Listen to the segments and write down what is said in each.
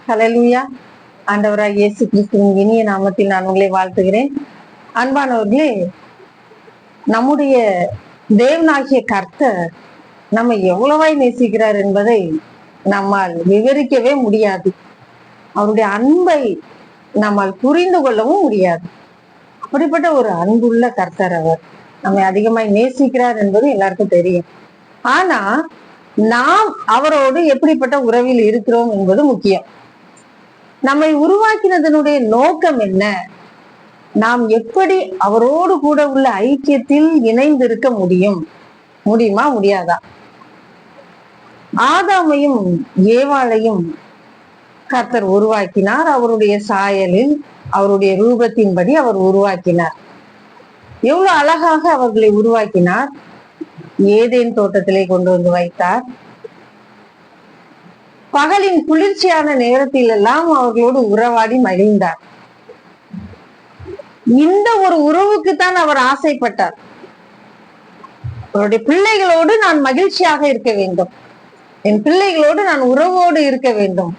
ஹல்லேலூயா. ஆண்டவராய் இயேசு கிறிஸ்துவின் இனிய நாமத்தில் நான் உங்களை வாழ்த்துகிறேன். அன்பானவர்களே, நம்முடைய தேவனாகிய கர்த்தர் நம்ம எவ்வளவாய் நேசிக்கிறார் என்பதை நம்மால் விவரிக்கவே முடியாது. அவருடைய அன்பை நம்மால் புரிந்து கொள்ளவும் முடியாது. அப்படிப்பட்ட ஒரு அன்புள்ள கர்த்தர் அவர். நம்மை அதிகமாய் நேசிக்கிறார் என்பது எல்லாருக்கும் தெரியும். ஆனா நாம் அவரோடு எப்படிப்பட்ட உறவில் இருக்கிறோம் என்பது முக்கியம். நம்மை உருவாக்கினதனுடைய நோக்கம் என்ன? நாம் எப்படி அவரோடு கூட உள்ள ஐக்கியத்தில் இணைந்திருக்க முடியுமா முடியாதா? ஆதாமையும் ஏவாளையும் கர்த்தர் உருவாக்கினார். அவருடைய சாயலில், அவருடைய ரூபத்தின்படி அவர் உருவாக்கினார். எவ்வளவு அழகாக அவர்களை உருவாக்கினார். ஏதேன் தோட்டத்திலே கொண்டு வந்து வைத்தார். பகலின் குளிர்ச்சியான நேரத்தில் எல்லாம் அவர்களோடு உறவாடி மகிழ்ந்தார். இந்த ஒரு உறவுக்குத்தான் அவர் ஆசைப்பட்டார். அவருடைய பிள்ளைகளோடு நான் மகிழ்ச்சியாக இருக்க வேண்டும், என் பிள்ளைகளோடு நான் உறவோடு இருக்க வேண்டும்.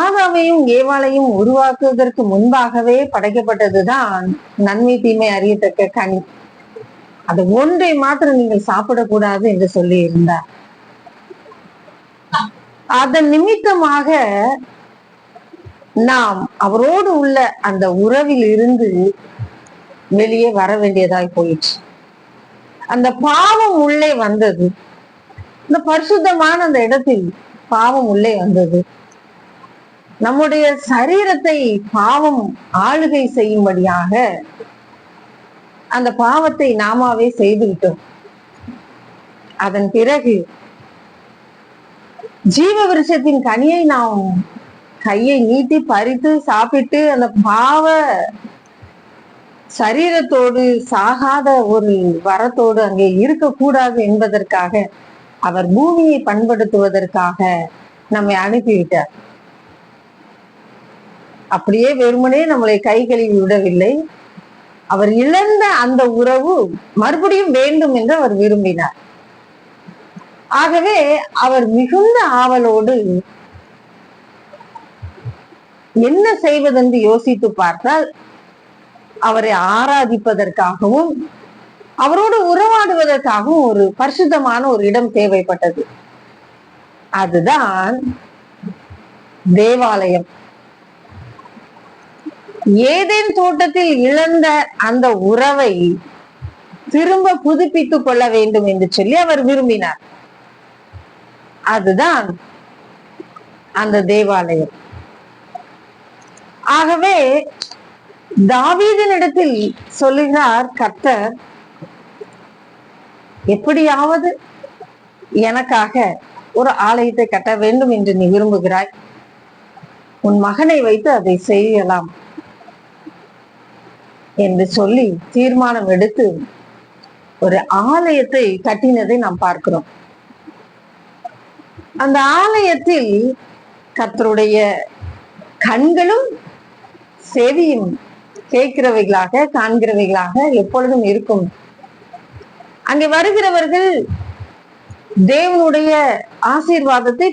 ஆதாமையும் ஏவாளையும் உருவாக்குவதற்கு முன்பாகவே படைக்கப்பட்டதுதான் நன்மை தீமை அறியத்தக்க கனி. அது ஒன்றை மாத்திரம் நீங்கள் சாப்பிடக்கூடாது என்று சொல்லி இருந்தார். அதன் நிமித்தமாக நாம் அவரோடு உள்ள அந்த உறவில் இருந்து வெளியே வர வேண்டியதாய் போயிடுச்சு. அந்த பாவம் உள்ளே வந்தது. இந்த பரிசுத்தமான அந்த இடத்தில் பாவம் உள்ளே வந்தது. நம்முடைய சரீரத்தை பாவம் ஆளுகை செய்யும்படியாக அந்த பாவத்தை நாமாவே செய்துவிட்டோம். அதன் பிறகு ஜீவ விருட்சத்தின் கனியை நாம் கையை நீட்டி பறித்து சாப்பிட்டு அந்த பாவ சரீரத்தோடு சாகாத ஒரு வரத்தோடு அங்கே இருக்கக்கூடாது என்பதற்காக அவர் பூமியை பண்படுத்துவதற்காக நம்மை அனுப்பிவிட்டார். அப்படியே வெறுமனே நம்மளை கை கழுவி விடவில்லை. அவர் இழந்த அந்த உறவு மறுபடியும் வேண்டும் என்று அவர் விரும்பினார். ஆகவே அவர் மிகுந்த ஆவலோடு என்ன செய்வதென்று யோசித்து பார்த்தால், அவரை ஆராதிப்பதற்காகவும் அவரோடு உறவாடுவதற்காகவும் ஒரு பரிசுத்தமான ஒரு இடம் தேவைப்பட்டது. அதுதான் தேவாலயம். ஏதேன் தோட்டத்தில் இழந்த அந்த உறவை திரும்ப புதுப்பித்துக் கொள்ள வேண்டும் என்று சொல்லி அவர் விரும்பினார். அதுதான் அந்த தேவாலயம். ஆகவே தாவீதினிடத்தில் சொல்லுகிறார் கர்த்தர், எப்படியாவது எனக்காக ஒரு ஆலயத்தை கட்ட வேண்டும் என்று நீ விரும்புகிறாய், உன் மகனை வைத்து அதை செய்யலாம் என்று சொல்லி தீர்மானம் எடுத்து ஒரு ஆலயத்தை கட்டினதை நாம் பார்க்கிறோம். அந்த ஆலயத்தில் கர்த்தருடைய கண்களும் செவியும் கேட்கிறவைகளாக காண்கிறவைகளாக எப்பொழுதும் இருக்கும். அங்கே வருகிறவர்கள் தேவனுடைய ஆசீர்வாதத்தை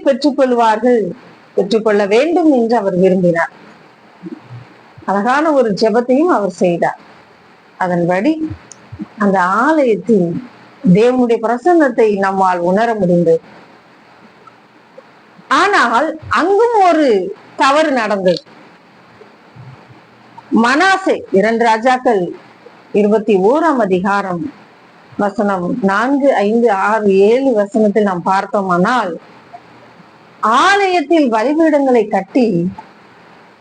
பெற்றுக்கொள்ள வேண்டும் என்று அவர் விரும்பினார். அழகான ஒரு ஜெபத்தையும் அவர் செய்தார். அதன்படி அந்த ஆலயத்தில் தேவனுடைய பிரசன்னத்தை நம்மால் உணர முடிந்தது. ஆனால் அங்கும் ஒரு தவறு நடந்தது. மனாசே 2 ராஜாக்கள் 21ஆம் அதிகாரம் வசனம் 4, 5, 6, 7 வசனத்தில் நாம் பார்த்தோமானால், ஆலயத்தில் பலிபீடங்களை கட்டி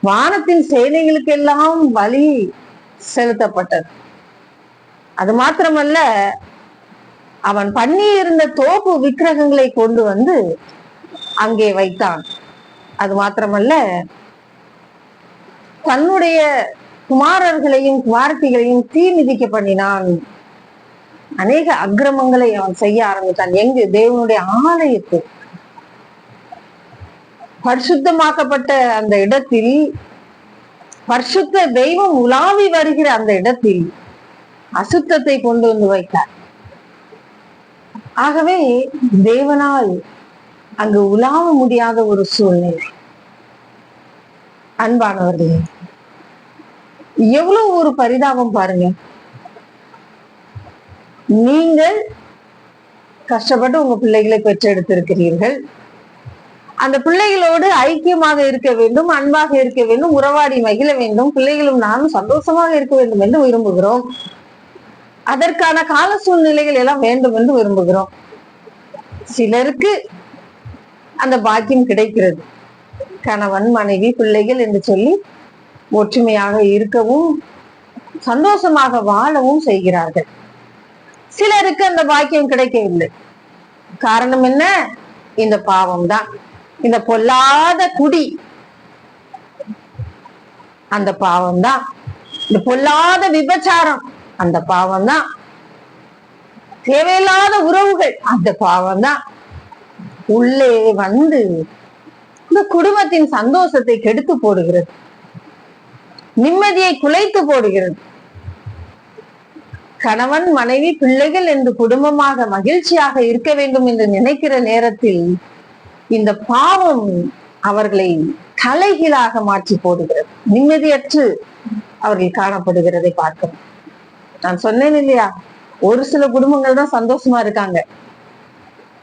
வானத்தின் சேனைகளுக்கெல்லாம் பலி செலுத்தப்பட்டது. அது மாத்திரமல்ல, அவன் பண்ணி இருந்த தோப்பு விக்கிரகங்களை கொண்டு வந்து அங்கே வைத்தான். அது மாத்திரமல்ல, தன்னுடைய குமாரர்களையும் குமாரத்திகளையும் தீ மிதிக்க பண்ணினான். அநேக அக்கிரமங்களை அவன் செய்ய ஆரம்பித்தான். எங்கு? தேவனுடைய ஆலயத்தில், பரிசுத்தமாக்கப்பட்ட அந்த இடத்தில், பரிசுத்த தெய்வம் உலாவி வருகிற அந்த இடத்தில் அசுத்தத்தை கொண்டு வந்து வைத்தார். ஆகவே தேவனால் அங்கு உலாவ முடியாத ஒரு சூழ்நிலை. அன்பானவர்களே, எவ்வளவு ஒரு பரிதாபம் பாருங்க. நீங்கள் கஷ்டப்பட்டு உங்க பிள்ளைகளை பெற்றெடுத்திருக்கிறீர்கள். அந்த பிள்ளைகளோடு ஐக்கியமாக இருக்க வேண்டும், அன்பாக இருக்க வேண்டும், உறவாடி மகிழ வேண்டும், பிள்ளைகளும் நானும் சந்தோஷமாக இருக்க வேண்டும் என்று விரும்புகிறோம். அதற்கான கால சூழ்நிலைகள் எல்லாம் வேண்டும் என்று விரும்புகிறோம். சிலருக்கு அந்த பாக்கியம் கிடைக்கிறது. கணவன், மனைவி, பிள்ளைகள் என்று சொல்லி ஒற்றுமையாக இருக்கவும் சந்தோஷமாக வாழவும் செய்கிறார்கள். சிலருக்கு அந்த பாக்கியம் கிடைக்கவில்லை. காரணம் என்ன? இந்த பாவம் தான், இந்த பொல்லாத குடி, அந்த பாவம் தான், இந்த பொல்லாத விபச்சாரம், அந்த பாவம் தான், தேவையில்லாத உறவுகள், அந்த பாவம் தான் உள்ளே வந்து இந்த குடும்பத்தின் சந்தோஷத்தை கெடுத்து போடுகிறது, நிம்மதியை குலைத்து போடுகிறது. கணவன், மனைவி, பிள்ளைகள் என்று குடும்பமாக மகிழ்ச்சியாக இருக்க வேண்டும் என்று நினைக்கிற நேரத்தில் இந்த பாவம் அவர்களை தலைகீழாக மாற்றி போடுகிறது. நிம்மதியற்று அவர்கள் காணப்படுகிறதை பார்க்கிறோம். நான் சொன்னேன் இல்லையா, ஒரு சில குடும்பங்கள் தான் சந்தோஷமா இருக்காங்க,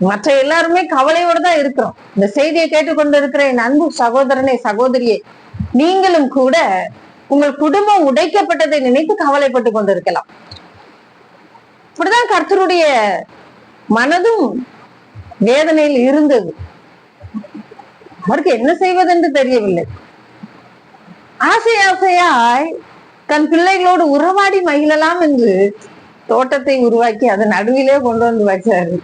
மற்ற எல்லாருமே கவலையோடு தான் இருக்கிறோம். இந்த செய்தியை கேட்டுக்கொண்டு இருக்கிற என் அன்பு சகோதரனே, சகோதரியே, நீங்களும் கூட உங்கள் குடும்பம் உடைக்கப்பட்டதை நினைத்து கவலைப்பட்டு கொண்டிருக்கலாம். இப்படிதான் கர்த்தருடைய மனதும் வேதனையில் இருந்தது. அவருக்கு என்ன செய்வதென்று தெரியவில்லை. ஆசை ஆசையாய் தன் பிள்ளைகளோடு உறவாடி மகிழலாம் என்று தோட்டத்தை உருவாக்கி அதை நடுவிலே கொண்டு வந்து வச்சாரு.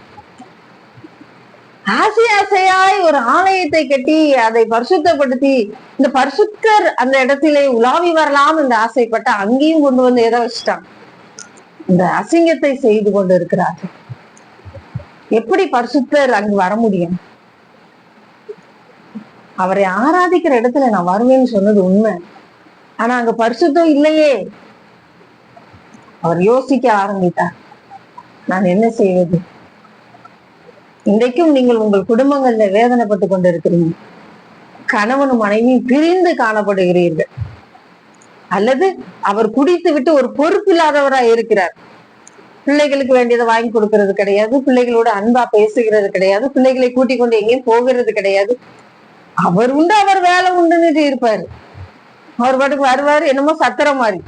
ஆசை ஆசையாய் ஒரு ஆலயத்தை கட்டி அதை பரிசுத்தப்படுத்தி இந்த பரிசுத்தர் அந்த இடத்திலே உலாவி வரலாம் என்று ஆசைப்பட்ட அங்கேயும் கொண்டு வந்து எதை வச்சுட்டான்? இந்த அசிங்கத்தை செய்து கொண்டு இருக்கிறார்கள். எப்படி பரிசுத்தர் அங்கு வர முடியும்? அவரை ஆராதிக்கிற இடத்துல நான் வருவேன்னு சொன்னது உண்மை, ஆனா அங்க பரிசுத்தம் இல்லையே. அவர் யோசிக்க ஆரம்பித்தார், நான் என்ன செய்வது? இன்றைக்கும் நீங்கள் உங்கள் குடும்பங்கள்ல வேதனைப்பட்டு கொண்டு இருக்கிறீங்க. கணவனும் மனைவியும் பிரிந்து காணப்படுகிறீர்கள். அல்லது அவர் குடித்து விட்டு ஒரு பொறுப்பு இல்லாதவராய் இருக்கிறார். பிள்ளைகளுக்கு வேண்டியதை வாங்கி கொடுக்கறது கிடையாது, பிள்ளைகளோட அன்பா பேசுகிறது கிடையாது, பிள்ளைகளை கூட்டிக் கொண்டு எங்கேயும் போகிறது கிடையாது. அவர் உண்டு, அவர் வேலை உண்டுன்னு இருப்பாரு. அவர் பாட்டுக்கு வருவாரு, என்னமோ சத்திரம் மாதிரி.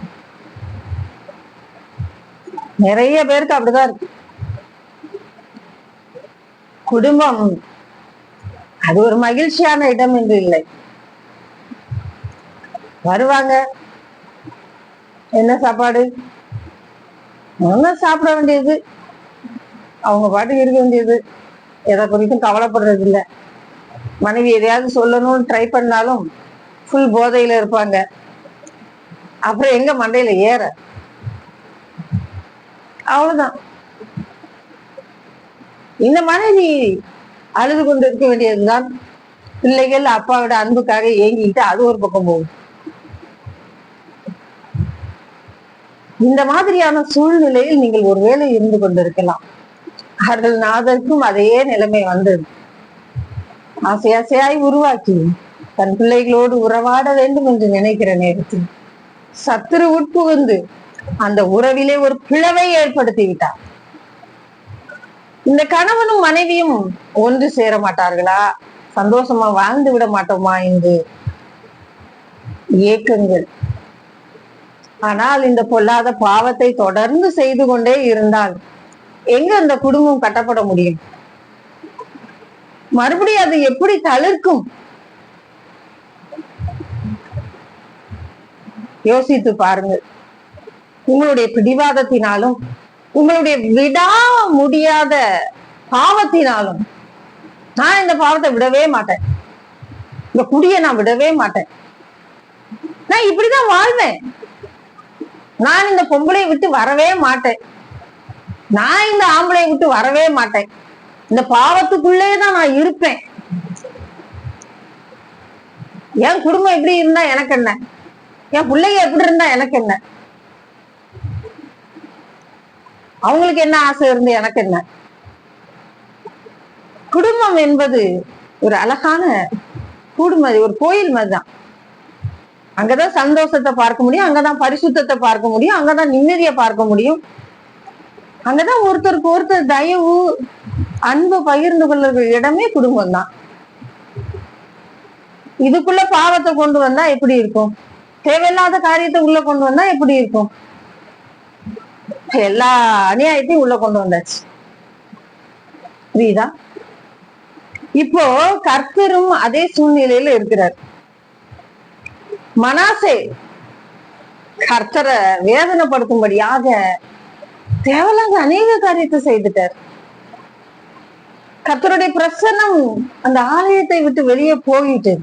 நிறைய பேருக்கு அப்படிதான் இருக்கு. குடும்பம் அது ஒரு மகிழ்ச்சியான இடம் என்று இல்லை. வருவாங்க, என்ன சாப்பாடு, சாப்பிட வேண்டியது, அவங்க பாட்டுக்கு இருக்க வேண்டியது, எதை குறித்தும் கவலைப்படுறது இல்லை. மனைவி எதையாவது சொல்லணும்னு ட்ரை பண்ணாலும் ஃபுல் போதையில இருப்பாங்க. அப்புறம் எங்க மண்டையில ஏற, அவ்வளவுதான். இந்த மனைவி அழுது கொண்டு இருக்க வேண்டியதுதான். பிள்ளைகள் அப்பாவோட அன்புக்காக ஏங்கிட்டு அது ஒரு பக்கம் போகும். இந்த மாதிரியான சூழ்நிலையில் நீங்கள் ஒருவேளை இருந்து கொண்டிருக்கலாம். அவர்கள் நாதற்கும் அதே நிலைமை வந்தது. ஆசை ஆசையாய் உருவாக்கி தன் பிள்ளைகளோடு உறவாட வேண்டும் என்று நினைக்கிற நேரத்தில் சத்துரு உட்புகுந்து அந்த உறவிலே ஒரு பிளவை ஏற்படுத்தி விட்டார். இந்த கணவனும் மனைவியும் ஒன்று சேர மாட்டார்களா? சந்தோஷமா வாழ்ந்து விட மாட்டோமா என்று ஏக்கங்கள். ஆனால் இந்த பொல்லாத பாவத்தை தொடர்ந்து செய்து கொண்டே இருந்தால் எங்க அந்த குடும்பம் கட்டப்பட முடியும்? மறுபடியும் அது எப்படி தளிர்க்கும்? யோசித்து பாருங்கள். உங்களுடைய பிடிவாதத்தினாலும் உங்களுடைய விடா முடியாத பாவத்தினாலும், நான் இந்த பாவத்தை விடவே மாட்டேன், இந்த குடியை நான் விடவே மாட்டேன், நான் இப்படிதான் வாழ்வேன், நான் இந்த பொம்பளையை விட்டு வரவே மாட்டேன், நான் இந்த ஆம்பளையை விட்டு வரவே மாட்டேன், இந்த பாவத்துக்குள்ளே தான் நான் இருப்பேன், என் குடும்பம் எப்படி இருந்தா எனக்கு என்ன, என் பிள்ளைங்க எப்படி இருந்தா எனக்கு என்ன, அவங்களுக்கு என்ன ஆசை இருந்து எனக்கு என்ன. குடும்பம் என்பது ஒரு அழகான கூடு மாதிரி, ஒரு கோயில் மாதிரிதான். அங்கதான் சந்தோஷத்தை பார்க்க முடியும், அங்கதான் பரிசுத்தத்தை பார்க்க முடியும், அங்கதான் நிம்மதியை பார்க்க முடியும், அங்கதான் ஒருத்தருக்கு ஒருத்தர் தயவு அன்பு பகிர்ந்து கொள்ளுற இடமே குடும்பம் தான். இதுக்குள்ள பாவத்தை கொண்டு வந்தா எப்படி இருக்கும்? தேவையில்லாத காரியத்தை உள்ள கொண்டு வந்தா எப்படி இருக்கும்? எல்லா அநியாயத்தையும் உள்ள கொண்டு வந்தாச்சு. புரியுதா? இப்போ கர்த்தரும் அதே சூழ்நிலையில இருக்கிறார். மனாசே கர்த்தரை வேதனைப்படுத்தும்படியாக தேவையில்லாத அநேக காரியத்தை செய்துட்டார். கர்த்தருடைய பிரசன்னம் அந்த ஆலயத்தை விட்டு வெளியே போயிட்டு,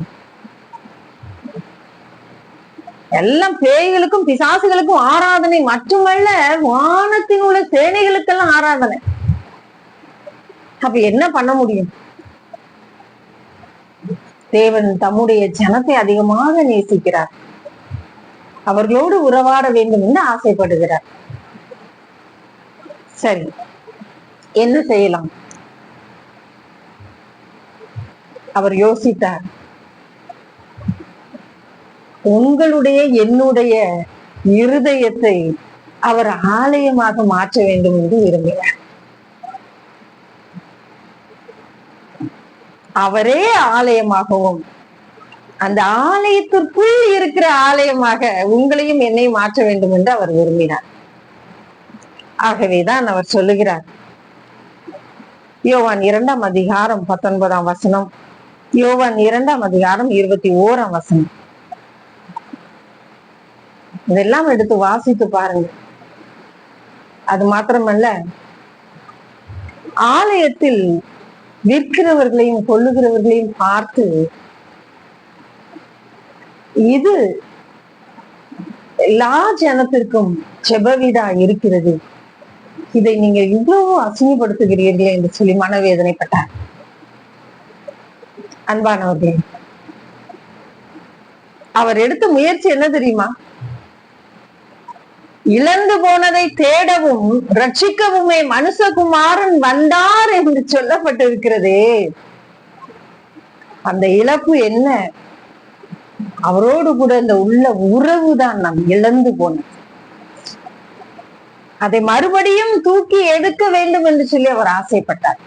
எல்லாம் பேய்களுக்கும் பிசாசுகளுக்கும் ஆராதனை மட்டுமல்ல, வானத்தில் உள்ள சேனைகளுக்கெல்லாம் ஆராதனை. அப்ப என்ன பண்ண முடியும்? தேவன் தம்முடைய ஜனத்தை அதிகமாக நேசிக்கிறார், அவர்களோடு உறவாட வேண்டும் என்று ஆசைப்படுகிறார். சரி, என்ன செய்யலாம்? அவர் யோசித்தார், உங்களுடைய என்னுடைய இருதயத்தை அவர் ஆலயமாக மாற்ற வேண்டும் என்று விரும்பினார். அவரே ஆலயமாகவும் அந்த ஆலயத்திற்குள் இருக்கிற ஆலயமாக உங்களையும் என்னையும் மாற்ற வேண்டும் என்று அவர் விரும்பினார். ஆகவேதான் அவர் சொல்லுகிறார், யோவான் 2ஆம் அதிகாரம் 19ஆம் வசனம், யோவான் 2ஆம் அதிகாரம் 21ஆம் வசனம், இதெல்லாம் எடுத்து வாசித்து பாருங்க. அது மாத்திரமல்ல, ஆலயத்தில் விற்கிறவர்களையும் கொள்ளுகிறவர்களையும் பார்த்து, இது எல்லா ஜனத்திற்கும் செபவீடா இருக்கிறது, இதை நீங்க இவ்வளவு அசிங்கப்படுத்துகிறீர்களே என்று சொல்லி மனவேதனைப்பட்டார். அன்பானவர்களே, அவர் எடுத்த முயற்சி என்ன தெரியுமா? இழந்து போனதை தேடவும் ரட்சிக்கவுமே மனுஷகுமாரன் வந்தார் என்று சொல்லப்பட்டிருக்கிறதே. அந்த இழப்பு என்ன? அவரோடு கூட இந்த உள்ள உறவு தான் நாம் இழந்து போனோம். அதை மறுபடியும் தூக்கி எடுக்க வேண்டும் என்று சொல்லி அவர் ஆசைப்பட்டார்.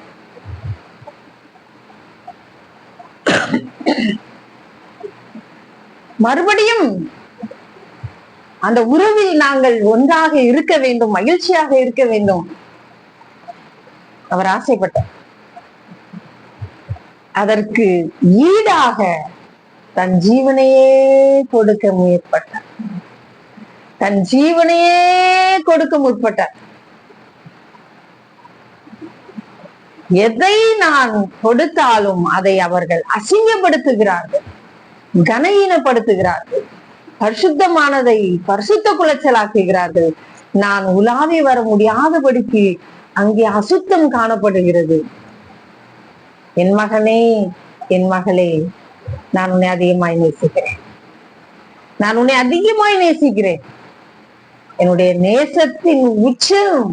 மறுபடியும் அந்த உறவில் நாங்கள் ஒன்றாக இருக்க வேண்டும், மகிழ்ச்சியாக இருக்க வேண்டும், அவர் ஆசைப்பட்டார். அதற்கு ஈடாக தன் ஜீவனையே கொடுக்க முற்பட்டார். தன் ஜீவனையே கொடுக்க முற்பட்டார். எதை நான் கொடுத்தாலும் அதை அவர்கள் அசிங்கப்படுத்துகிறார்கள், கனஈனப்படுத்துகிறார்கள், பரிசுத்தமானதை பரிசுத்த குலைச்சலாக்குகிறார்கள். நான் உலாவி வர முடியாதபடிக்கு அங்கே அசுத்தம் காணப்படுகிறது. என் மகனே, என் மகளே, நான் உன்னை அதிகமாய் நேசிக்கிறேன், நான் உன்னை அதிகமாய் நேசிக்கிறேன். என்னுடைய நேசத்தின் உச்சம்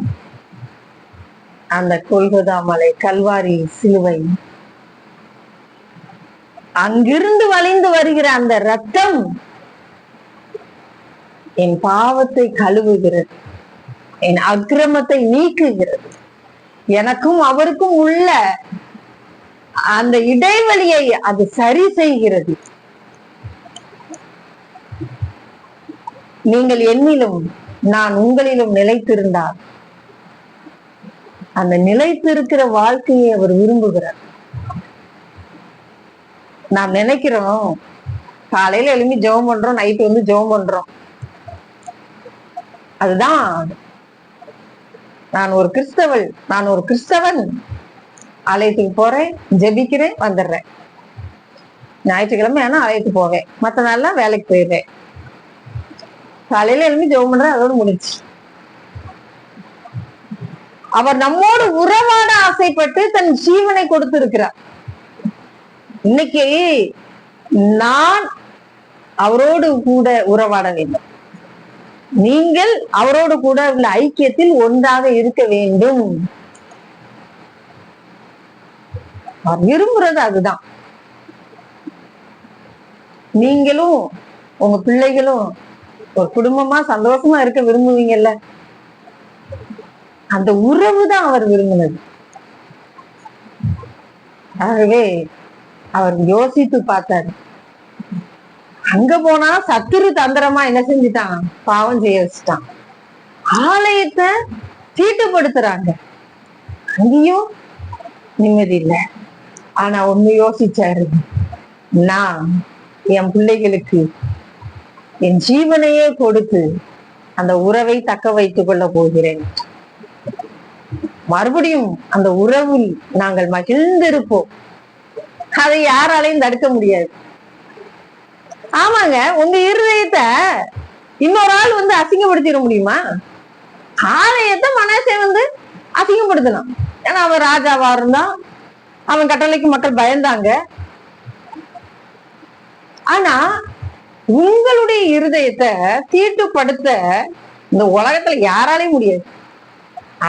அந்த கொல்கொதா மலை, கல்வாரி சிலுவை, அங்கிருந்து வழிந்து வருகிற அந்த ரத்தம் என் பாவத்தை கழுவுகிறது, என் அக்கிரமத்தை நீக்குகிறது, எனக்கும் அவருக்கும் உள்ள அந்த இடைவெளியை அது சரி செய்கிறது. நீங்கள் என்னிலும் நான் உங்களிலும் நிலைத்திருந்தால் அந்த நிலைத்திருக்கிற வாழ்க்கையை அவர் விரும்புகிறார். நாம் நினைக்கிறோம், காலையில எழுப்பி ஜெபம் பண்றோம், நைட்டு வந்து ஜெபம் பண்றோம், அதுதான் நான் ஒரு கிறிஸ்தவள், நான் ஒரு கிறிஸ்தவன், ஆலயத்துக்கு போறேன், ஜெபிக்கிறேன், வந்துடுறேன். ஞாயிற்றுக்கிழமை ஆனா ஆலயத்துக்கு போவேன், மற்ற நாள்லாம் வேலைக்கு போயிடுறேன். காலையில எழுப்பி ஜெபம் பண்றேன், அதோடு முடிச்சு. அவர் நம்மோடு உறவாட ஆசைப்பட்டு தன் ஜீவனை கொடுத்து இருக்கிறார். இன்னைக்கு நான் அவரோடு கூட உறவாட வேண்டும், நீங்கள் அவரோடு கூட உள்ள ஐக்கியத்தில் ஒன்றாக இருக்க வேண்டும். அவர் விரும்புறது அதுதான். நீங்களும் உங்க பிள்ளைகளும் ஒரு குடும்பமா சந்தோஷமா இருக்க விரும்புவீங்கல்ல, அந்த உறவு தான் அவர் விரும்பினது. ஆகவே அவர் யோசித்து பார்த்தாரு. அங்க போனா சத்துரு தந்திரமா என்ன செஞ்சுட்டான்? பாவம் செய்ய வச்சுட்டான். ஆலயத்தை தீட்டுப்படுத்துறாங்க, அங்கேயும் நிம்மதி இல்லை. ஆனா ஒண்ணு யோசிச்சாரு, நான் என் பிள்ளைகளுக்கு என் ஜீவனையே கொடுத்து அந்த உறவை தக்க வைத்துக் கொள்ள போகிறேன். மறுபடியும் அந்த உறவில் நாங்கள் மகிழ்ந்திருப்போம். அதை யாராலையும் தடுக்க முடியாது. ஆமாங்க, உங்க இருதயத்தை இன்னொரு ஆள் அசிங்கப்படுத்திட முடியுமா? ஆலயத்தை மனசை அசிங்கப்படுத்தலாம். ஏன்னா அவன் ராஜாவா இருந்தான், அவன் கட்டளைக்கு மக்கள் பயந்தாங்க. ஆனா உங்களுடைய இருதயத்தை தீட்டுப்படுத்த இந்த உலகத்துல யாராலையும் முடியாது.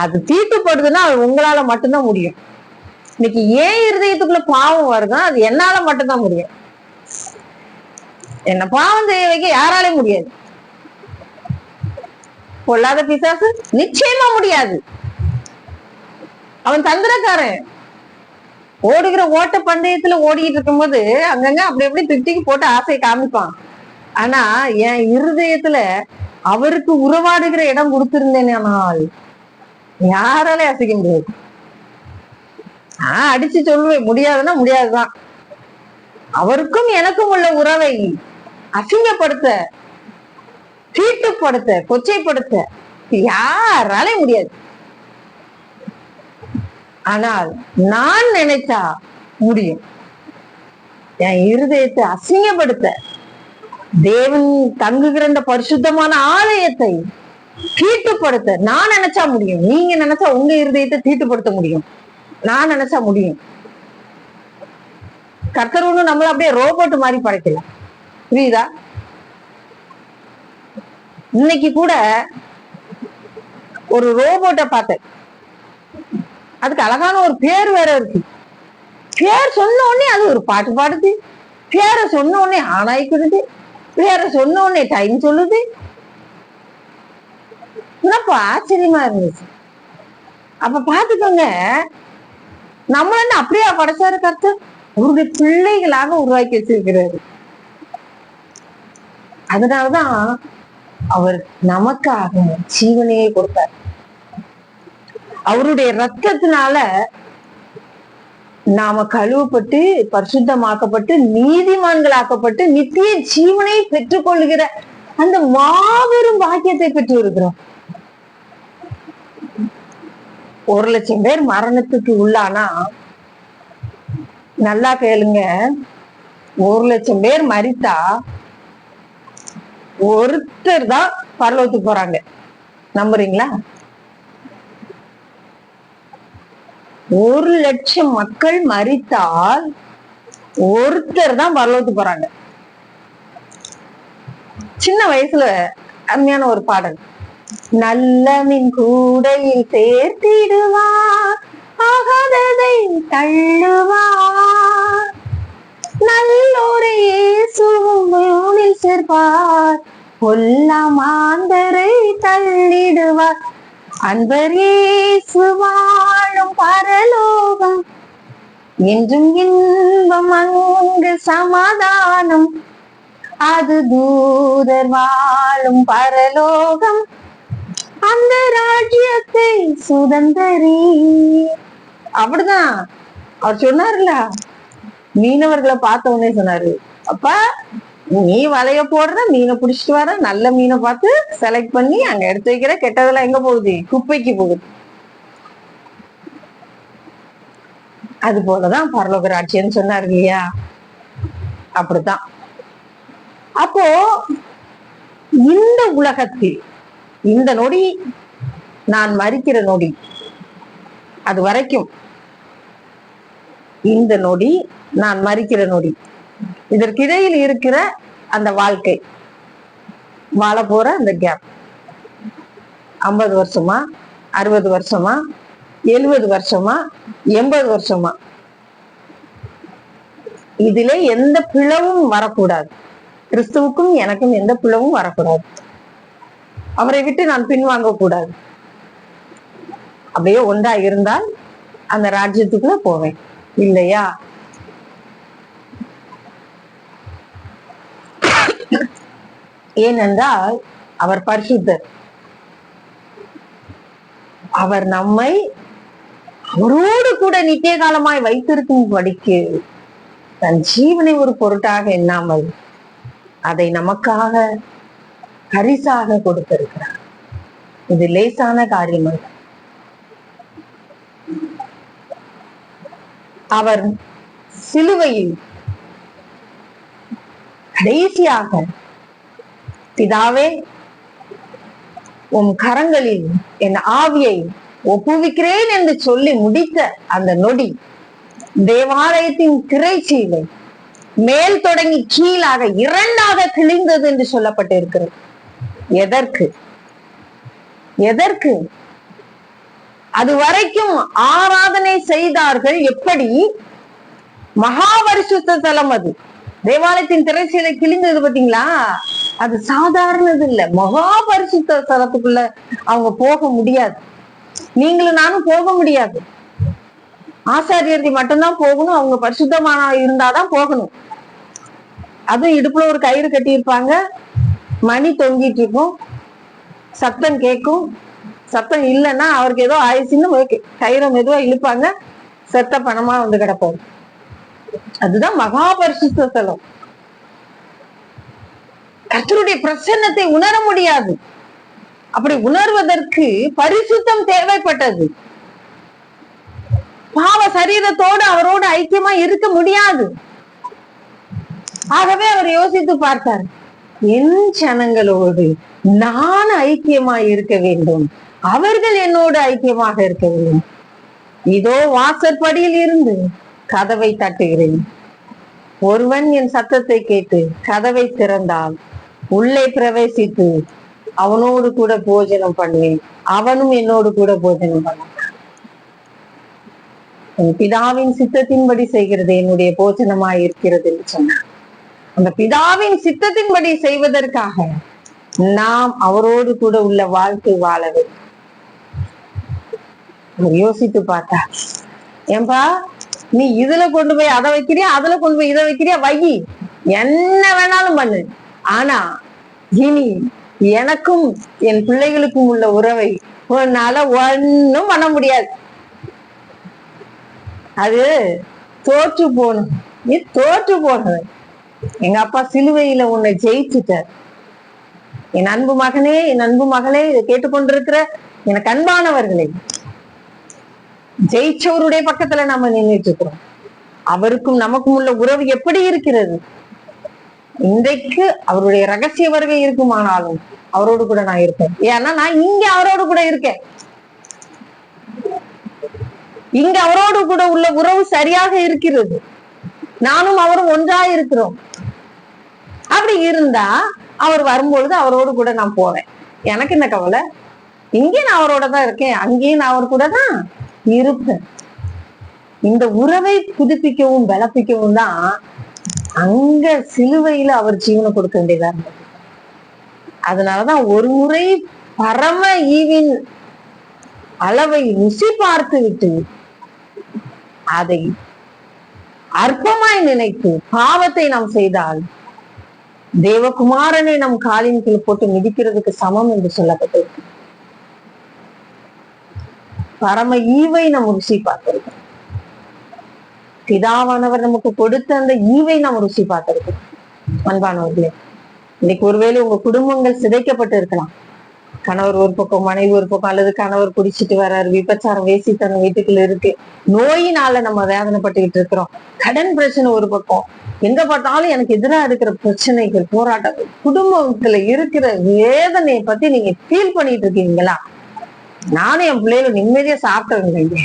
அது தீட்டுப்படுதுன்னா அது உங்களால மட்டும்தான் முடியும். இன்னைக்கு ஏன் இருதயத்துக்குள்ள பாவம் வருதோ அது என்னால மட்டும்தான் முடியும். என்ன பாவம் செய்ய வைக்க யாராலையும் முடியாது. பொல்லாத பிசாசு நிச்சயமா முடியாது. அவன் தந்திரக்காரன். ஓடுகிற ஓட்ட பந்தயத்துல ஓடிட்டு இருக்கும் போது அங்கங்க அப்படி எப்படி திட்டிக்கு போட்டு ஆசையை காமிப்பான். ஆனா என் இருதயத்துல அவருக்கு உறவாடுகிற இடம் கொடுத்திருந்தேனால் யாராலே அசைக்க முடியாது. அடிச்சு சொல்லுவேன், முடியாதுன்னா முடியாதுதான். அவருக்கும் எனக்கும் உள்ள உறவை அசிங்கப்படுத்த, தீட்டுப்படுத்த, கொச்சைப்படுத்த யாராலே முடியாது. ஆனால் நான் நினைச்சா முடியும். என் இருதயத்தை அசிங்கப்படுத்த, தேவன் தங்குகிற இந்த பரிசுத்தமான ஆலயத்தை தீட்டுப்படுத்த நான் நினைச்சா முடியும். நீங்க நினைச்சா உங்க இருதயத்தை தீட்டுப்படுத்த முடியும். நான் நினைச்சா முடியும். கர்த்தர் ஒண்ணு நம்மள அப்படியே ரோபோட் மாதிரி படைக்கல, புரியுதா? இன்னைக்கு கூட ஒரு ரோபோட்டை பார்த்தேன். அதுக்கு அழகான ஒரு பேர் வேற இருக்கு. பேர் சொன்ன உடனே அது ஒரு பாட்டு பாடுது, பேரை சொன்ன உடனே ஆனாய்க்குது, பேரை சொன்ன உடனே டைம் சொல்லுது. ஆச்சரியமா இருந்துச்சு. அப்ப பாத்துக்கோங்க, நம்மள அப்படியே படைச்சாரு கர்த்தர். அவருடைய பிள்ளைகளாக உருவாக்கி வச்சிருக்கிறாரு. அதனாலதான் அவர் நமக்காக ஜீவனையே கொடுத்தார். அவருடைய ரத்தத்தினால நாம கழுவப்பட்டு பரிசுத்தமாக்கப்பட்டு நீதிமான்களாக்கப்பட்டு நித்திய ஜீவனை பெற்றுக் கொள்கிற அந்த மாபெரும் பாக்கியத்தை பெற்று இருக்கிறோம். 1,00,000 பேர் மரணத்துக்கு உள்ளானா, நல்லா கேளுங்க, 1,00,000 பேர் மரித்தா ஒருத்தர் தான் பரலோகத்துக்கு போறாங்க. நம்புறீங்களா? 1,00,000 மக்கள் மரித்தால் ஒருத்தர் தான் பரலோகத்துக்கு போறாங்க. சின்ன வயசுல அருமையான ஒரு பாடல், நல்ல மின் கூடையில் சேர்த்திடுவார், ஆகாததை தள்ளுவார், நல்லோரை இயேசுவில் சேர்ப்பார், பொல்லா மாந்தரை தள்ளிடுவார், அன்பர் இயேசு வாழும் பரலோகம் என்றும் இன்பம், அங்கு சமாதானம், அது தூதர் வாழும் பரலோகம், அந்த ராஜ்யத்தை சுதந்தரி. அப்படிதான் அவர் சொன்னார்ல. மீனவர்களை பார்த்த உடனே சொன்னாரு, அப்பா நீ வலைய போடுற, மீனை பிடிச்சிட்டு வர, நல்ல மீனை பார்த்து செலக்ட் பண்ணி அங்க எடுத்து வைக்கிற, கெட்டதெல்லாம் எங்க போகுது? குப்பைக்கு போகுது. அது போலதான் பரலோக ராஜ்யம்னு சொன்னாரு இல்லையா? அப்படித்தான். அப்போ இந்த உலகத்தில் இந்த நொடி, நான் மரிக்கிற நொடி, அது வரைக்கும் இந்த நொடி, நான் மரிக்கிற நொடி, இதற்கிடையில் இருக்கிற அந்த வாழ்க்கை, வாழ போற அந்த கேப், 50 வருஷமா, 60 வருஷமா, 70 வருஷமா, 80 வருஷமா, இதுல எந்த பிளவும் வரக்கூடாது. கிறிஸ்துவுக்கும் எனக்கும் எந்த பிளவும் வரக்கூடாது. அவரை விட்டு நான் பின்வாங்க கூடாது. அப்படியே ஒன்றா இருந்தால் அந்த ராஜ்யத்துக்குள்ள போவேன் இல்லையா? ஏனென்றால் அவர் பரிசுத்தர். அவர் நம்மை அவரோடு கூட நித்திய காலமாய் வைத்திருக்கும் படிக்கு தன் ஜீவனை ஒரு பொருட்டாக எண்ணாமல் அதை நமக்காக பரிசாக கொடுத்திருக்கிறார். இது லேசான காரியம் அல்ல. அவர் சிலுவையில் கடைசியாக பிதாவே உம் கரங்களில் என் ஆவியை ஒப்புவிக்கிறேன் என்று சொல்லி முடித்த அந்த நொடி தேவாலயத்தின் திரைச்சீலை மேல் தொடங்கி கீழாக இரண்டாக கிழிந்தது என்று சொல்லப்பட்டிருக்கிறது. எதற்கு? எதற்கு? அது வரைக்கும் ஆராதனை செய்தார்கள். எப்படி? மகாபரிசுத்த தலம். அது தேவாலயத்தின் திரைச்சீலை கிழிந்தது பாத்தீங்களா? அது சாதாரணது இல்ல. மகாபரிசுத்த தலத்துக்குள்ள அவங்க போக முடியாது. நீங்களும் நானும் போக முடியாது. ஆசாரியர்கள் மட்டும்தான் போகணும். அவங்க பரிசுத்தமான இருந்தாதான் போகணும். அதுவும் இடுப்புல ஒரு கயிறு கட்டியிருப்பாங்க, மணி தொங்கிட்டு இருக்கும், சத்தம் கேட்கும். சத்தம் இல்லைன்னா அவருக்கு ஏதோ ஆயிடுச்சுன்னு கயிறை மெதுவா இழுப்பாங்க, செத்த பணமா வந்து கிடப்பாரு. அதுதான் மகாபரிசுத்த தலம். கர்த்தருடைய பிரசன்னத்தை உணர முடியாது. அப்படி உணர்வதற்கு பரிசுத்தம் தேவைப்பட்டது. பாவ சரீரத்தோடு அவரோடு ஐக்கியமா இருக்க முடியாது. ஆகவே அவர் யோசித்து பார்த்தார், என் ஜனங்களோடு நான் ஐக்கியமா இருக்க வேண்டும், அவர்கள் என்னோடு ஐக்கியமாக இருக்க வேண்டும். இதோ வாசற்படியில் இருந்து கதவை தட்டுகிறேன். ஒருவன் என் சத்தத்தை கேட்டு கதவை திறந்தால் உள்ளே பிரவேசித்து அவனோடு கூட போஜனம் பண்ணுவேன், அவனும் என்னோடு கூட போஜனம் பண்ணுவான். என் பிதாவின் சித்தத்தின்படி செய்கிறது என்னுடைய போஜனமாய் இருக்கிறது என்று சொன்னார். அந்த பிதாவின் சித்தத்தின்படி செய்வதற்காக நாம் அவரோடு கூட உள்ள வாழ்க்கை வாழ வேண்டும். யோசித்து பார்த்தா, ஏன்பா நீ இதுல கொண்டு போய் அதை வைக்கிறியா, அதுல கொண்டு போய் இதை வைக்கிறியா, வை, என்ன வேணாலும் பண்ணு. ஆனா இனி எனக்கும் என் பிள்ளைகளுக்கும் உள்ள உறவை உன்னால ஒன்னும் பண்ண முடியாது. அது தோற்று போகணும். நீ தோற்று போனது. எங்க அப்பா சிலுவையில உன்னை ஜெயிச்சுட்டார். என் அன்பு மகனே, என் அன்பு மகளே, இதை கேட்டுக்கொண்டிருக்கிற எனக்கு அன்பானவர்களே, ஜெயிச்சவருடைய பக்கத்துல நம்ம நின்றுட்டு இருக்கிறோம். அவருக்கும் நமக்கும் உள்ள உறவு எப்படி இருக்கிறது? இன்றைக்கு அவருடைய ரகசிய வருகை இருக்குமானாலும் அவரோடு கூட நான் இருப்பேன். ஏன்னா நான் இங்க அவரோடு கூட இருக்கேன். இங்க அவரோடு கூட உள்ள உறவு சரியாக இருக்கிறது. நானும் அவரும் ஒன்றா இருக்கிறோம். அப்படி இருந்தா அவர் வரும்பொழுது அவரோடு கூட நான் போவேன். எனக்கு என்ன கவலை? இங்கே நான் அவரோட தான் இருக்கேன், அங்கேயும் நான் அவர் கூட தான் இருப்பேன். இந்த உறவை புதுப்பிக்கவும் பலப்பிக்கவும் தான் அங்க சிலுவையில அவர் ஜீவனை கொடுக்க வேண்டியதா இருந்தது. அதனாலதான் ஒரு முறை பரம ஈவின் அளவை ருசி பார்த்து விட்டு அதை அற்பமாய் நினைத்து பாவத்தை நாம் செய்தால் தேவகுமாரனை நம் காலின் கீழ் போட்டு மிதிக்கிறதுக்கு சமம் என்று சொல்லப்பட்டிருக்கு. பரம ஈவை நாம் ருசி பார்த்திருக்கோம். பிதாவானவர் நமக்கு கொடுத்த அந்த ஈவை நாம் ருசி பார்த்திருக்கோம். அன்பானவர்களே, இன்னைக்கு ஒருவேளை உங்க குடும்பங்கள் சிதைக்கப்பட்டு இருக்கலாம். கணவர் ஒரு பக்கம், மனைவி ஒரு பக்கம், அல்லது கணவர் குடிச்சிட்டு வர்றாரு, விபச்சாரம் வேசித்தனம் வீட்டுக்குள்ள இருக்கு, நோயினால நம்ம வேதனைப்பட்டுக்கிட்டு இருக்கிறோம், கடன் பிரச்சனை ஒரு பக்கம், எங்க பார்த்தாலும் எனக்கு எதிராக இருக்கிற பிரச்சனைகள், போராட்டங்கள், குடும்பத்துல இருக்கிற வேதனையை பத்தி நீங்க ஃபீல் பண்ணிட்டு இருக்கீங்களா? நானும் என் பிள்ளைகளும் நிம்மதியா சாப்பிட்டது இல்லையே,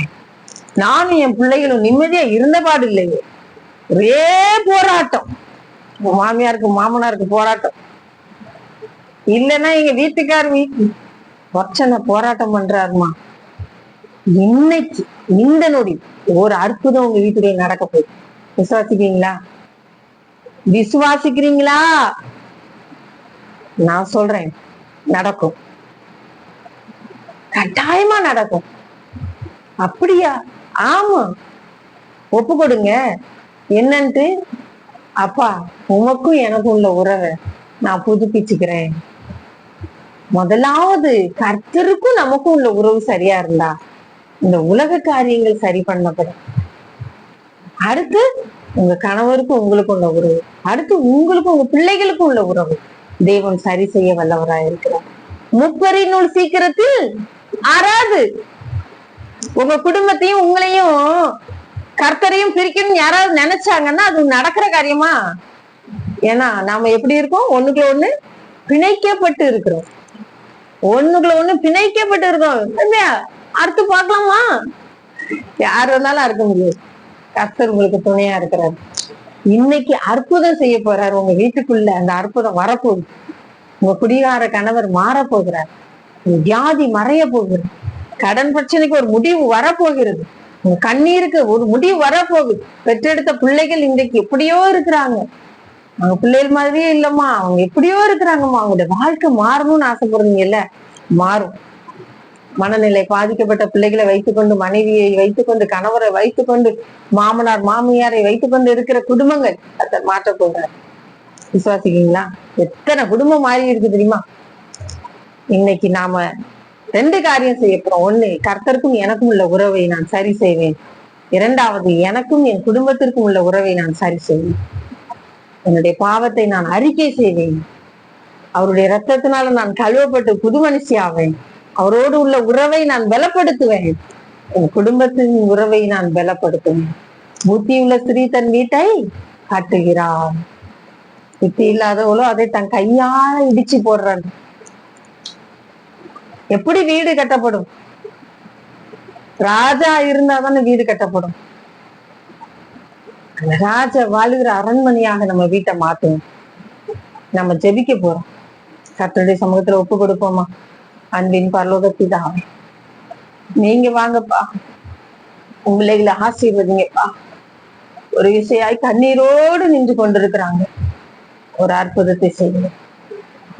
நானும் என் பிள்ளைகளும் நிம்மதியா இருந்த பாடு இல்லையே, ஒரே போராட்டம், மாமியாருக்கு மாமனாருக்கு போராட்டம், இல்லைன்னா எங்க வீட்டுக்கார பிரச்சனை போராட்டம் பண்றாருமா. இன்னைக்கு இந்த நொடி ஒரு அற்புதம் உங்க வீட்டுடைய நடக்க போகுது. விசுவாசிக்கிறீங்களா? விசுவாசிக்கிறீங்களா? நான் சொல்றேன், நடக்கும், கட்டாயமா நடக்கும். அப்படியா? ஆமா, ஒப்பு கொடுங்க. என்னன்ட்டு, அப்பா உமக்கும் எனக்கும் உள்ள உறவை நான் புதுப்பிச்சுக்கிறேன். முதலாவது கர்த்தருக்கும் நமக்கும் உள்ள உறவு சரியா இருந்தா இந்த உலக காரியங்கள் சரி பண்ணப்படும். அடுத்து உங்க கணவருக்கும் உங்களுக்கும் உள்ள உறவு, அடுத்து உங்களுக்கும் உங்க பிள்ளைகளுக்கும் உள்ள உறவு தேவன் சரி செய்ய வல்லவராய் இருக்கிறார். முப்பரினுள் சீக்கிரத்தில் ஆறாது. உங்க குடும்பத்தையும் உங்களையும் கர்த்தரையும் பிரிக்கணும்னு யாராவது நினைச்சாங்கன்னா அது நடக்கிற காரியமா? ஏன்னா நாம எப்படி இருக்கோம்? ஒண்ணுக்குள்ள ஒண்ணு பிணைக்கப்பட்டு இருக்கிறோம். ஒண்ணுக்குள்ள ஒண்ணு பிணைக்கப்பட்டு இருக்கோம். அடுத்து பார்க்கலாமா? யார் வந்தாலும் அறுக்க முடியாது. கர்த்தர் உங்களுக்கு துணையா இருக்கிறார். இன்னைக்கு அற்புதம் செய்ய போறாரு உங்க வீட்டுக்குள்ள. அந்த அற்புதம் வரப்போகுது. உங்க குடிகார கணவர் மாற போகிறார். வியாதி மறைய போகிறது. கடன் பிரச்சனைக்கு ஒரு முடிவு வரப்போகிறது. உங்க கண்ணீருக்கு ஒரு முடிவு வரப்போகுது. பெற்றெடுத்த பிள்ளைகள் இன்றைக்கு எப்படியோ இருக்கிறாங்க. அவங்க பிள்ளைகள் மாதிரியே இல்லம்மா, அவங்க எப்படியோ இருக்கிறாங்கம்மா. அவங்களுடைய வாழ்க்கை மாறணும்னு ஆசைப்படுறீங்கல்ல, மாறும். மனநிலை பாதிக்கப்பட்ட பிள்ளைகளை வைத்துக்கொண்டு, மனைவியை வைத்துக்கொண்டு, கணவரை வைத்துக்கொண்டு, மாமனார் மாமியாரை வைத்துக்கொண்டு இருக்கிற குடும்பங்கள் அதை மாற்ற போகிறார். விசுவாசிக்கீங்களா? எத்தனை குடும்பம் மாறி இருக்கு தெரியுமா? இன்னைக்கு நாம 2 காரியம் செய்ய போறோம். 1, கர்த்தருக்கும் எனக்கும் உள்ள உறவை நான் சரி செய்வேன். 2வது, எனக்கும் என் குடும்பத்திற்கும் உள்ள உறவை நான் சரி செய்வேன். என்னுடைய பாவத்தை நான் அறிக்கை செய்வேன். அவருடைய ரத்தத்தினால நான் கழுவப்பட்டு புது மனுஷி ஆவேன். அவரோடு உள்ள உறவை நான் பலப்படுத்துவேன். என் குடும்பத்தின் உறவை நான் பலப்படுத்துவேன். புத்தியுள்ள ஸ்திரீ தன் வீட்டை கட்டுகிறார். புத்தி இல்லாதவளோ அதை தன் கையால இடிச்சு போடுறான். எப்படி வீடு கட்டப்படும்? ராஜா இருந்தாதானே வீடு கட்டப்படும். ராஜா வாழுகிற அரண்மனையாக நம்ம வீட்டை மாத்துவோம். நம்ம ஜெபிக்க போறோம். கர்த்தருடைய சமூகத்துல ஒப்பு கொடுப்போமா? அன்பின் பரலோக பிதாவே, நீங்க வாங்கப்பா, உங்க பிள்ளைகளை ஆசீர்வதிங்கப்பா. ஒரு விசையாய் கண்ணீரோடு நின்று கொண்டிருக்கிறாங்க. ஒரு அற்புதத்தை செய்யுங்க.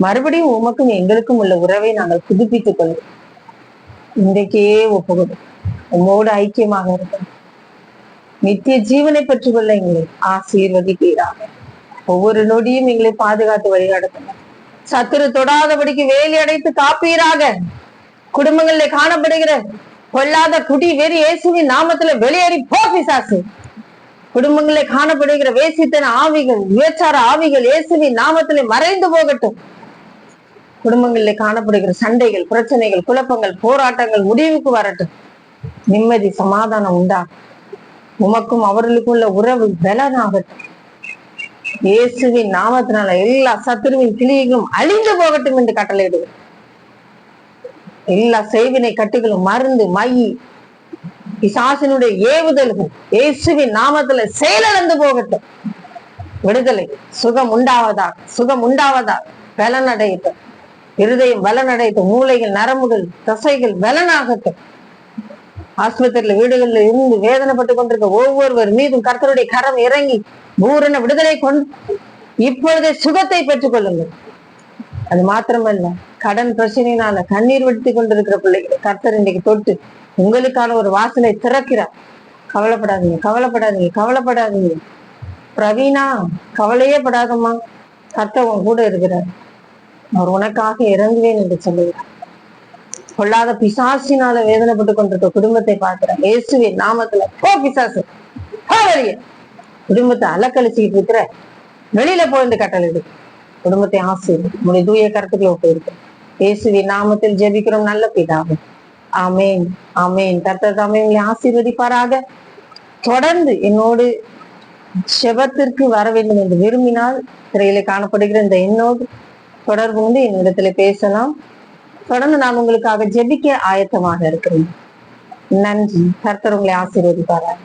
மறுபடியும் உமக்கும் எங்களுக்கும் உள்ள உறவை நாங்கள் புதுப்பித்துக் கொள்வோம். இன்றைக்கே ஒப்புக்கொடு. உம்மோடு ஐக்கியமாக இருக்கும். நித்திய ஜீவனை பெற்றுக் கொள்ள எங்களை ஆசீர்வதிப்பீராக. ஒவ்வொரு நொடியும் எங்களை பாதுகாத்து வழிநடத்துங்க. சத்துரு தொடாதபடிக்கு வேலி அடைத்து காப்பீராக. குடும்பங்களிலே காணப்படுகிற கொல்லாத குடி வெறி இயேசுவின் நாமத்துல வெளியேறி போ பிசாசு. குடும்பங்களிலே காணப்படுகிற வேசித்தன ஆவிகள், விபச்சார ஆவிகள் இயேசுவின் நாமத்திலே மறைந்து போகட்டும். குடும்பங்களிலே காணப்படுகிற சண்டைகள், பிரச்சனைகள், குழப்பங்கள், போராட்டங்கள் முடிவுக்கு வரட்டும். நிம்மதி சமாதானம் உண்டா. உமக்கும் அவர்களுக்கும் உள்ள உறவு பலனாகட்டும். இயேசுவின் நாமத்தினால எல்லா சத்துருவின் கிளிகளும் அழிந்து போகட்டும் என்று கட்டளையிடுவோம். எல்லா செய்வினை கட்டுகளும், மருந்து, மை, பிசாசினுடைய ஏவுதல்கள் இயேசுவின் நாமத்துல செயலிழந்து போகட்டும். விடுதலை, சுகம் உண்டாவதா, சுகம் உண்டாவதா, பலனடையட்டும். இருதயம் பலனடையட்டும். மூளைகள், நரம்புகள், தசைகள் பலனாகட்டும். ஆஸ்பத்திரியில, வீடுகளில் இருந்து வேதனைப்பட்டுக் கொண்டிருக்க ஒவ்வொருவர் மீதும் கர்த்தருடைய கரம் இறங்கி பூரண விடுதலை கொண்டு இப்பொழுதே சுகத்தை பெற்றுக் கொள்ளுங்கள். அது மாத்திரமல்ல, கடன் பிரச்சனையினால கண்ணீர் வெடித்துக் கொண்டிருக்கிற பிள்ளைகள் கர்த்தர் இன்றைக்கு தொட்டு உங்களுக்கான ஒரு வாசலை திறக்கிறார். கவலைப்படாதீங்க, கவலைப்படாதீங்க, கவலைப்படாதீங்க. பிரவீனா, கவலையே படாதம்மா. கர்த்தர் உன் கூட இருக்கிறார். அவர் உனக்காக இறங்குவேன் என்று சொல்லுகிறார். கொள்ளாத பிசாசினால வேதனைப்பட்டுக் கொண்டிருக்க குடும்பத்தை பார்க்கிறார். இயேசுவின் நாமத்துல போ பிசாசு, குடும்பத்தை அலக்கழிச்சுக்கிட்டு இருக்கிற வெளியில போயிருந்து கட்டளை குடும்பத்தை ஆசீர்வதி. உங்களுடைய தூய கருத்துக்களை போயிருக்கு. இயேசுவின் நாமத்தில் ஜெபிக்கிறோம் நல்ல பிதாவே. ஆமேன், ஆமேன். கர்த்தர் தாமே உங்களை ஆசீர்வதிப்பாராக. தொடர்ந்து என்னோடு செபத்திற்கு வர வேண்டும் என்று விரும்பினால் திரையில காணப்படுகிற இந்த எண்ணோடு தொடர்பு கொண்டு என்னிடத்துல பேசலாம். தொடர்ந்து நான் உங்களுக்காக ஜெபிக்க ஆயத்தமாக இருக்கிறேன். நன்றி. கர்த்தர் உங்களை ஆசீர்வதிப்பாராக.